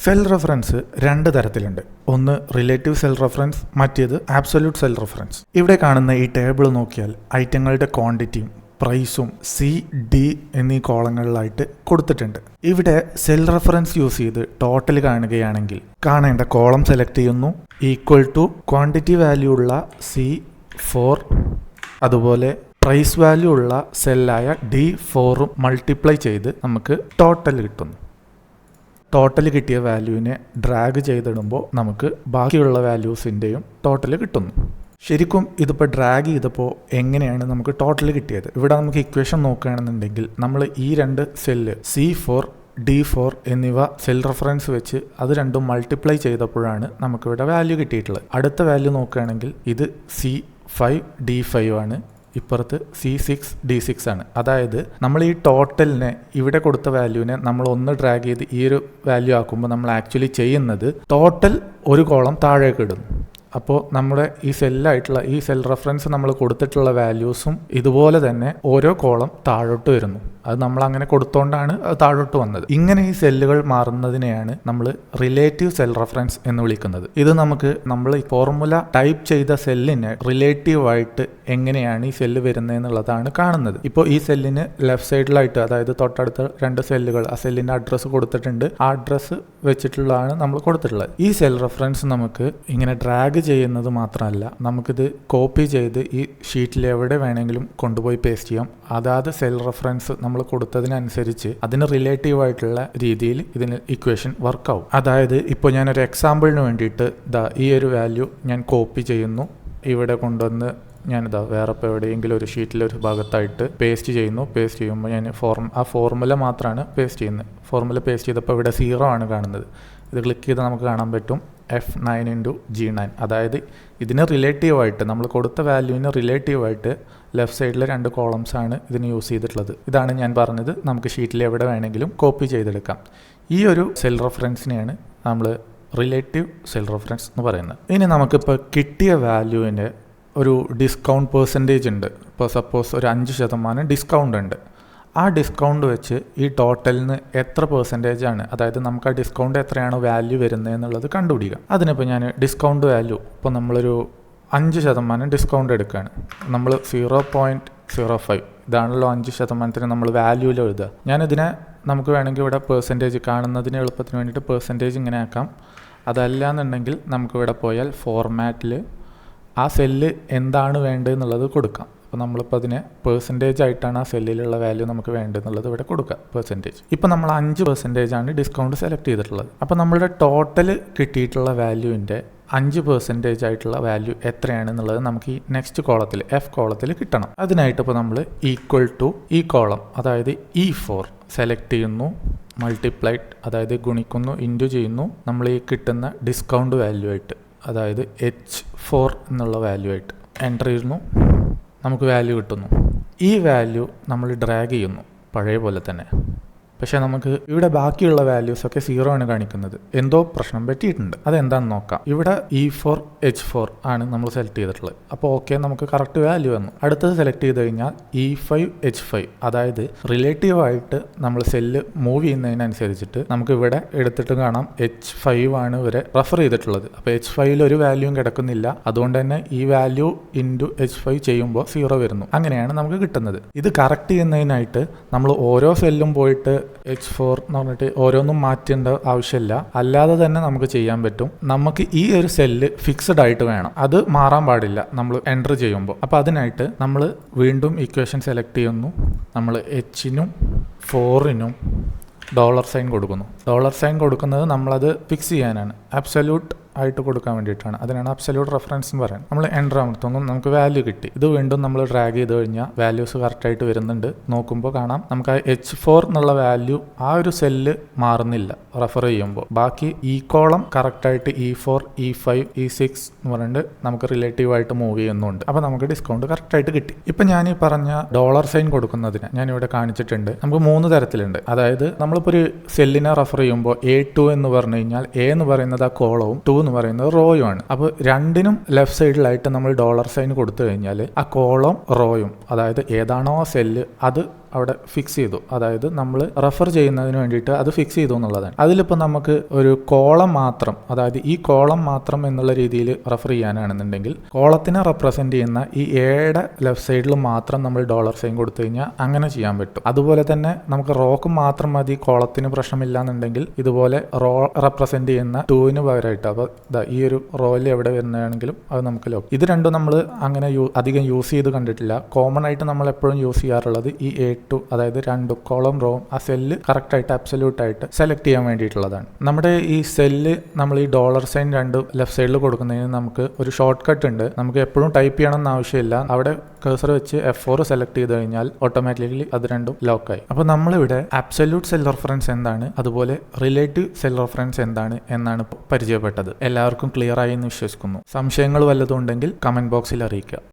Cell reference രണ്ട് തരത്തിലുണ്ട്. ഒന്ന് റിലേറ്റീവ് സെൽ റെഫറൻസ്, മറ്റേത് ആബ്സൊല്യൂട്ട് സെൽ റെഫറൻസ്. ഇവിടെ കാണുന്ന ഈ ടേബിൾ നോക്കിയാൽ ഐറ്റങ്ങളുടെ ക്വാണ്ടിറ്റിയും പ്രൈസും സി ഡി എന്നീ കോളങ്ങളിലായിട്ട് കൊടുത്തിട്ടുണ്ട്. ഇവിടെ സെൽ റെഫറൻസ് യൂസ് ചെയ്ത് ടോട്ടൽ കാണുകയാണെങ്കിൽ കാണേണ്ട കോളം സെലക്ട് ചെയ്യുന്നു. ഈക്വൽ ടു ക്വാണ്ടിറ്റി വാല്യൂ ഉള്ള C4 അതുപോലെ പ്രൈസ് വാല്യൂ ഉള്ള സെല്ലായ D4 മൾട്ടിപ്ലൈ ചെയ്ത് നമുക്ക് ടോട്ടൽ കിട്ടുന്നു. ടോട്ടൽ കിട്ടിയ വാല്യൂവിനെ ഡ്രാഗ് ചെയ്തിടുമ്പോൾ നമുക്ക് ബാക്കിയുള്ള വാല്യൂസിൻ്റെയും ടോട്ടൽ കിട്ടുന്നു. ശരിക്കും ഇതിപ്പോൾ ഡ്രാഗ് ചെയ്തപ്പോൾ എങ്ങനെയാണ് നമുക്ക് ടോട്ടൽ കിട്ടിയത്? ഇവിടെ നമുക്ക് ഇക്വേഷൻ നോക്കുകയാണെന്നുണ്ടെങ്കിൽ നമ്മൾ ഈ രണ്ട് സെല്ല് C4 D4 എന്നിവ സെൽ റെഫറൻസ് വെച്ച് അത് രണ്ടും മൾട്ടിപ്ലൈ ചെയ്തപ്പോഴാണ് നമുക്കിവിടെ വാല്യൂ കിട്ടിയിട്ടുള്ളത്. അടുത്ത വാല്യൂ നോക്കുകയാണെങ്കിൽ ഇത് C5 D5 ആണ്, ഇപ്പുറത്ത് C6 D6 ആണ്. അതായത് നമ്മൾ ഈ ടോട്ടലിനെ ഇവിടെ കൊടുത്ത വാല്യൂവിനെ നമ്മൾ ഒന്ന് ഡ്രാഗ് ചെയ്ത് ഈ ഒരു വാല്യൂ ആക്കുമ്പോൾ നമ്മൾ ആക്ച്വലി ചെയ്യുന്നത് ടോട്ടൽ ഒരു കോളം താഴേക്ക് ഇടുന്നു. അപ്പോൾ നമ്മുടെ ഈ സെല്ലായിട്ടുള്ള ഈ സെൽ റെഫറൻസ് നമ്മൾ കൊടുത്തിട്ടുള്ള വാല്യൂസും ഇതുപോലെ തന്നെ ഓരോ കോളം താഴോട്ട് വരുന്നു. അത് നമ്മൾ അങ്ങനെ കൊടുത്തോണ്ടാണ് അത് താഴോട്ട് വന്നത്. ഇങ്ങനെ ഈ സെല്ലുകൾ മാറുന്നതിനെയാണ് നമ്മൾ റിലേറ്റീവ് സെൽ റെഫറൻസ് എന്ന് വിളിക്കുന്നത്. ഇത് നമ്മൾ ഈ ഫോർമുല ടൈപ്പ് ചെയ്ത സെല്ലിന് റിലേറ്റീവ് ആയിട്ട് എങ്ങനെയാണ് ഈ സെല്ല് വരുന്നതെന്നുള്ളതാണ് കാണുന്നത്. ഇപ്പോൾ ഈ സെല്ലിന് ലെഫ്റ്റ് സൈഡിലായിട്ട്, അതായത് തൊട്ടടുത്ത രണ്ട് സെല്ലുകൾ, ആ സെല്ലിന്റെ അഡ്രസ്സ് കൊടുത്തിട്ടുണ്ട്. ആ അഡ്രസ്സ് വെച്ചിട്ടുള്ളതാണ് നമ്മൾ കൊടുത്തിട്ടുള്ളത്. ഈ സെൽ റെഫറൻസ് നമുക്ക് ഇങ്ങനെ ഡ്രാഗ് ചെയ്യുന്നത് മാത്രമല്ല, നമുക്കിത് കോപ്പി ചെയ്ത് ഈ ഷീറ്റിൽ എവിടെ വേണമെങ്കിലും കൊണ്ടുപോയി പേസ്റ്റ് ചെയ്യാം. അതാത് സെൽ റെഫറൻസ് നമ്മൾ കൊടുത്തതിനനുസരിച്ച് അതിന് റിലേറ്റീവ് ആയിട്ടുള്ള രീതിയിൽ ഇതിന് ഇക്വേഷൻ വർക്കാവും. അതായത് ഇപ്പോൾ ഞാനൊരു എക്സാമ്പിളിന് വേണ്ടിയിട്ട് ഈ ഒരു വാല്യൂ ഞാൻ കോപ്പി ചെയ്യുന്നു, ഇവിടെ കൊണ്ടുവന്ന് ഞാനിതാ വേറെ ഇപ്പോൾ എവിടെയെങ്കിലും ഒരു ഷീറ്റിലൊരു ഭാഗത്തായിട്ട് പേസ്റ്റ് ചെയ്യുന്നു. പേസ്റ്റ് ചെയ്യുമ്പോൾ ഞാൻ ആ ഫോർമുല മാത്രമാണ് പേസ്റ്റ് ചെയ്യുന്നത്. ഫോർമുല പേസ്റ്റ് ചെയ്തപ്പോൾ ഇവിടെ 0 ആണ് കാണുന്നത്. ഇത് ക്ലിക്ക് ചെയ്താൽ നമുക്ക് കാണാൻ പറ്റും F9 × G9. അതായത് ഇതിന് റിലേറ്റീവായിട്ട് നമ്മൾ കൊടുത്ത വാല്യൂവിന് റിലേറ്റീവായിട്ട് ലെഫ്റ്റ് സൈഡിലെ രണ്ട് കോളംസ് ആണ് ഇതിന് യൂസ് ചെയ്തിട്ടുള്ളത്. ഇതാണ് ഞാൻ പറഞ്ഞത്, നമുക്ക് ഷീറ്റിൽ എവിടെ വേണമെങ്കിലും കോപ്പി ചെയ്തെടുക്കാം. ഈ ഒരു സെൽ റെഫറൻസിനെയാണ് നമ്മൾ റിലേറ്റീവ് സെൽ റെഫറൻസ് എന്ന് പറയുന്നത്. ഇനി നമുക്കിപ്പോൾ കിട്ടിയ വാല്യൂവിൻ്റെ ഒരു ഡിസ്കൗണ്ട് പെർസെൻറ്റേജ് ഉണ്ട്. ഇപ്പോൾ സപ്പോസ് ഒരു 5% ഡിസ്കൗണ്ട് ഉണ്ട്. ആ ഡിസ്കൗണ്ട് വെച്ച് ഈ ടോട്ടലിന് എത്ര പെർസെൻറ്റേജ് ആണ്, അതായത് നമുക്ക് ആ ഡിസ്കൗണ്ട് എത്രയാണ് വാല്യൂ വരുന്നത് എന്നുള്ളത് കണ്ടുപിടിക്കുക. അതിനിപ്പോൾ ഞാൻ ഡിസ്കൗണ്ട് വാല്യൂ ഇപ്പോൾ നമ്മളൊരു 5% ഡിസ്കൗണ്ട് എടുക്കുകയാണ്. നമ്മൾ 0.05 ഇതാണല്ലോ 5% നമ്മൾ വാല്യൂവിൽ എഴുതുക. ഞാനിതിനെ നമുക്ക് വേണമെങ്കിൽ ഇവിടെ പെർസെൻറ്റേജ് കാണുന്നതിന് എളുപ്പത്തിന് വേണ്ടിയിട്ട് പെർസെൻറ്റേജ് ഇങ്ങനെ ആക്കാം. അതല്ല എന്നുണ്ടെങ്കിൽ നമുക്കിവിടെ പോയാൽ ഫോർമാറ്റിൽ ആ സെല്ല് എന്താണ് വേണ്ടതെന്നുള്ളത് കൊടുക്കാം. അപ്പോൾ നമ്മളിപ്പോൾ അതിനെ പെർസെൻറ്റേജ് ആയിട്ടാണ് ആ സെല്ലിലുള്ള വാല്യൂ നമുക്ക് വേണ്ടതെന്നുള്ളത് ഇവിടെ കൊടുക്കുക, പെർസെൻറ്റേജ്. ഇപ്പോൾ നമ്മൾ 5% ആണ് ഡിസ്കൗണ്ട് സെലക്ട് ചെയ്തിട്ടുള്ളത്. അപ്പോൾ നമ്മളുടെ ടോട്ടൽ കിട്ടിയിട്ടുള്ള വാല്യൂവിൻ്റെ 5% ആയിട്ടുള്ള വാല്യൂ എത്രയാണെന്നുള്ളത് നമുക്ക് ഈ നെക്സ്റ്റ് കോളത്തിൽ F കോളത്തിൽ കിട്ടണം. അതിനായിട്ട് ഇപ്പോൾ നമ്മൾ ഈക്വൽ ടു ഈ കോളം, അതായത് E4 സെലക്ട് ചെയ്യുന്നു, മൾട്ടിപ്ലൈഡ് അതായത് ഗുണിക്കുന്നു, ഇൻറ്റു ചെയ്യുന്നു നമ്മൾ ഈ കിട്ടുന്ന ഡിസ്കൗണ്ട് വാല്യൂ ആയിട്ട്, അതായത് H4 എന്നുള്ള വാല്യൂ ആയിട്ട് എൻ്റർ ചെയ്യുന്നു. നമുക്ക് വാല്യൂ കിട്ടുന്നു. ഈ വാല്യൂ നമ്മൾ ഡ്രാഗ് ചെയ്യുന്നു പഴയ പോലെ തന്നെ. പക്ഷേ നമുക്ക് ഇവിടെ ബാക്കിയുള്ള വാല്യൂസൊക്കെ 0 ആണ് കാണിക്കുന്നത്. എന്തോ പ്രശ്നം പറ്റിയിട്ടുണ്ട്. അതെന്താണെന്ന് നോക്കാം. ഇവിടെ E4 H4 ആണ് നമ്മൾ സെലക്ട് ചെയ്തിട്ടുള്ളത്. അപ്പോൾ ഓക്കെ, നമുക്ക് കറക്റ്റ് വാല്യൂ വന്നു. അടുത്തത് സെലക്ട് ചെയ്ത് കഴിഞ്ഞാൽ E5 H5, അതായത് റിലേറ്റീവായിട്ട് നമ്മൾ സെല്ല് മൂവ് ചെയ്യുന്നതിനനുസരിച്ചിട്ട് നമുക്ക് ഇവിടെ എടുത്തിട്ട് കാണാം H5 ആണ് ഇവരെ റെഫർ ചെയ്തിട്ടുള്ളത്. അപ്പോൾ H5ൽ ഒരു വാല്യൂയും കിടക്കുന്നില്ല. അതുകൊണ്ട് തന്നെ ഈ വാല്യൂ ഇൻറ്റു H5 ചെയ്യുമ്പോൾ 0 വരുന്നു. അങ്ങനെയാണ് നമുക്ക് കിട്ടുന്നത്. ഇത് കറക്റ്റ് ചെയ്യുന്നതിനായിട്ട് നമ്മൾ ഓരോ സെല്ലും പോയിട്ട് H4 എന്ന് പറഞ്ഞിട്ട് ഓരോന്നും മാറ്റേണ്ട ആവശ്യമില്ല. അല്ലാതെ തന്നെ നമുക്ക് ചെയ്യാൻ പറ്റും. നമുക്ക് ഈ ഒരു സെല്ല് ഫിക്സഡ് ആയിട്ട് വേണം, അത് മാറാൻ പാടില്ല നമ്മൾ എൻ്റർ ചെയ്യുമ്പോൾ. അപ്പോൾ അതിനായിട്ട് നമ്മൾ വീണ്ടും ഇക്വേഷൻ സെലക്ട് ചെയ്യുന്നു. നമ്മൾ H-നും 4-നും $സൈൻ കൊടുക്കുന്നു. $സൈൻ കൊടുക്കുന്നത് നമ്മളത് ഫിക്സ് ചെയ്യാനാണ്, അബ്സല്യൂട്ട് ആയിട്ട് കൊടുക്കാൻ വേണ്ടിയിട്ടാണ്. അതിനാണ് അബ്സല്യൂട്ട് റെഫറൻസ് എന്ന് പറയുന്നത്. നമ്മൾ എൻ്റർ അമർത്തുന്നു, നമുക്ക് വാല്യൂ കിട്ടി. ഇത് വീണ്ടും നമ്മൾ ഡ്രാഗ് ചെയ്ത് കഴിഞ്ഞാൽ വാല്യൂസ് കറക്റ്റായിട്ട് വരുന്നുണ്ട്. നോക്കുമ്പോൾ കാണാം നമുക്ക് ആ H4 എന്നുള്ള വാല്യൂ ആ ഒരു സെല്ല് മാറുന്നില്ല റെഫർ ചെയ്യുമ്പോൾ. ബാക്കി ഈ കോളം കറക്റ്റായിട്ട് E4 E5 E6 എന്ന് പറഞ്ഞിട്ട് നമുക്ക് റിലേറ്റീവായിട്ട് മൂവ് ചെയ്യുന്നുണ്ട്. അപ്പോൾ നമുക്ക് ഡിസ്കൗണ്ട് കറക്റ്റായിട്ട് കിട്ടി. ഇപ്പം ഞാൻ ഈ പറഞ്ഞ $സൈൻ കൊടുക്കുന്നതിന് ഞാനിവിടെ കാണിച്ചിട്ടുണ്ട്. നമുക്ക് 3 തരത്തിലുണ്ട്. അതായത് നമ്മളിപ്പോൾ ഒരു സെല്ലിനെ റെഫർ ചെയ്യുമ്പോൾ A2 എന്ന് പറഞ്ഞു കഴിഞ്ഞാൽ A എന്ന് പറയുന്നത് ആ കോളവും 2 എന്ന് പറയുന്നത് റോയും ആണ്. അപ്പോൾ രണ്ടിനും ലെഫ്റ്റ് സൈഡിലായിട്ട് നമ്മൾ $സൈൻ കൊടുത്തു കഴിഞ്ഞാൽ ആ കോളം റോയും, അതായത് ഏതാണോ ആ സെല്ല് അത് അവിടെ ഫിക്സ് ചെയ്തു. അതായത് നമ്മൾ റെഫർ ചെയ്യുന്നതിന് വേണ്ടിയിട്ട് അത് ഫിക്സ് ചെയ്തു എന്നുള്ളതാണ്. അതിലിപ്പോൾ നമുക്ക് ഒരു കോളം മാത്രം, അതായത് ഈ കോളം മാത്രം എന്നുള്ള രീതിയിൽ റെഫർ ചെയ്യാനാണെന്നുണ്ടെങ്കിൽ കോളത്തിനെ റെപ്രസെന്റ് ചെയ്യുന്ന ഈ എയുടെ ലെഫ്റ്റ് സൈഡിൽ മാത്രം നമ്മൾ ഡോളർ സൈൻ കൊടുത്തു കഴിഞ്ഞാൽ അങ്ങനെ ചെയ്യാൻ പറ്റും. അതുപോലെ തന്നെ നമുക്ക് റോക്ക് മാത്രം മതി, കോളത്തിന് പ്രശ്നമില്ല എന്നുണ്ടെങ്കിൽ ഇതുപോലെ റോ റെപ്രസെന്റ് ചെയ്യുന്ന 2ന് പകരമായിട്ട്, അപ്പോൾ ഈ ഒരു റോയിൽ എവിടെ വരുന്നതാണെങ്കിലും അത് നമുക്ക് ലോക്ക്. ഇത് രണ്ടും നമ്മൾ അങ്ങനെ അധികം യൂസ് ചെയ്ത് കണ്ടിട്ടില്ല. കോമൺ ആയിട്ട് നമ്മൾ എപ്പോഴും യൂസ് ചെയ്യാറുള്ളത് ഈ A2, അതായത് 2 കോളം റോവും ആ സെല്ല് കറക്റ്റ് ആയിട്ട് അബ്സല്യൂട്ട് ആയിട്ട് സെലക്ട് ചെയ്യാൻ വേണ്ടിയിട്ടുള്ളതാണ്. നമ്മുടെ ഈ സെല്ല് നമ്മൾ ഈ ഡോളർ സൈൻ 2 ലെഫ്റ്റ് സൈഡിൽ കൊടുക്കുന്നതിന് നമുക്ക് ഒരു ഷോർട്ട് കട്ട് ഉണ്ട്. നമുക്ക് എപ്പോഴും ടൈപ്പ് ചെയ്യണമെന്ന് ആവശ്യമില്ല. അവിടെ കഴ്സർ വെച്ച് F4 സെലക്ട് ചെയ്ത് കഴിഞ്ഞാൽ ഓട്ടോമാറ്റിക്കലി അത് രണ്ടും ലോക്കായി. അപ്പോൾ നമ്മളിവിടെ അബ്സല്യൂട്ട് സെൽ റെഫറൻസ് എന്താണ്, അതുപോലെ റിലേറ്റീവ് സെൽ റെഫറൻസ് എന്താണ് എന്നാണ് പരിചയപ്പെട്ടത്. എല്ലാവർക്കും ക്ലിയർ ആയി എന്ന് വിശ്വസിക്കുന്നു. സംശയങ്ങൾ വല്ലതും ഉണ്ടെങ്കിൽ കമന്റ് ബോക്സിൽ അറിയിക്കുക.